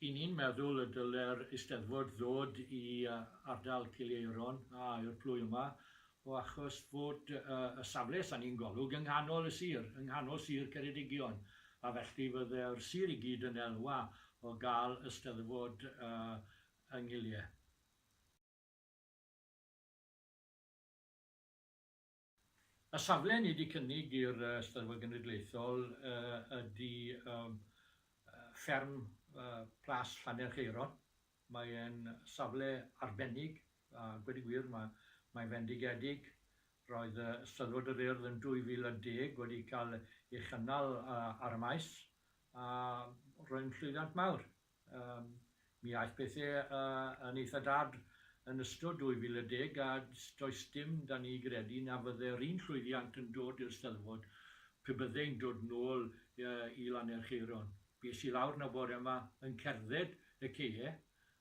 I ni'n meddwl y dyle'r Eisteddfod ddod i ardal Cileiron a i'r plwy yma o achos fod y safle sa'n ni'n golwg yng nghanol y sir, yng nghanol sir Ceredigion, a felly fydde'r sir i gyd yn elwa o gael Eisteddfod yng Nghiliau. Y safle ni wedi cynnig i'r Eisteddfod Genedlaethol ydy fferm Plas Llanercheiron. Mae'n safle arbennig, a gweud y gwir, mae'n fendigedig. Roedd y Eisteddfod yr Urdd yn 2010 wedi cael ei chynnal ar y maes, a roedd llwyddiant mawr. Mi aeth pethau yn eitha dad yn ystod 2010, a does dim da ni gredu na fydde'r un llwyddiant yn dod i'r Eisteddfod pe byddai'n dod nôl i Llanercheiron. Bues i lawr na bore yma yn cerdded y caeau,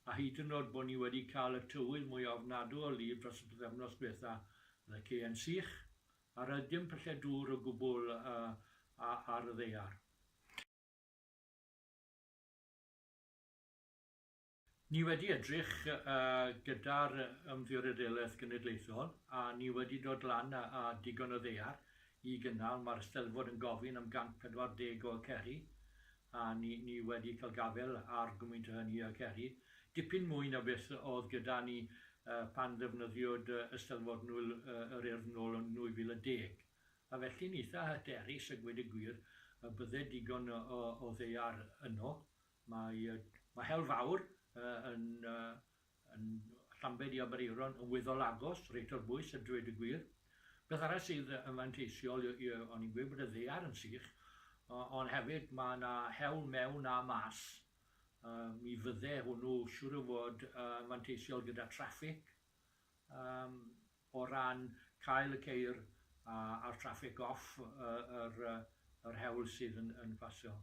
a hyd yn oed bod ni wedi cael y tywydd mwy ofnadw o lif dros y bythefnos diwetha. Oedd y caeau'n sych, a roedd dim pyllau dŵr o gwbl ar y ddaear. Ni wedi edrych gyda'r Ymddiriedolaeth Genedlaethol, a ni wedi dod lan a digon o ddaear i gynnal. Mae'r Eisteddfod yn gofyn am 140 o ceri, a ni wedi cael gafel ar gymaint o hynny o ceri. Dipyn mwy na beth oedd gyda ni pan ddefnyddiwyd Eisteddfod yr Urdd nôl yn 2010. A felly ni eitha hyderus a gweud y gwir y bydde digon o ddaear yno. Mae Hel Fawr yn Llambed i Aberaeron yn weddol agos, reit o'r bwys a dweud y gwir. Beth arall sydd yn fanteisiol, o'n i'n gweud bod y ddaear yn sych, ond hefyd mae yna hewl mewn a mas. Mi fydde hwnnw siŵr o fod manteisiol gyda traffig o ran cael y ceir a'r traffig off yr hewl sydd yn pasio.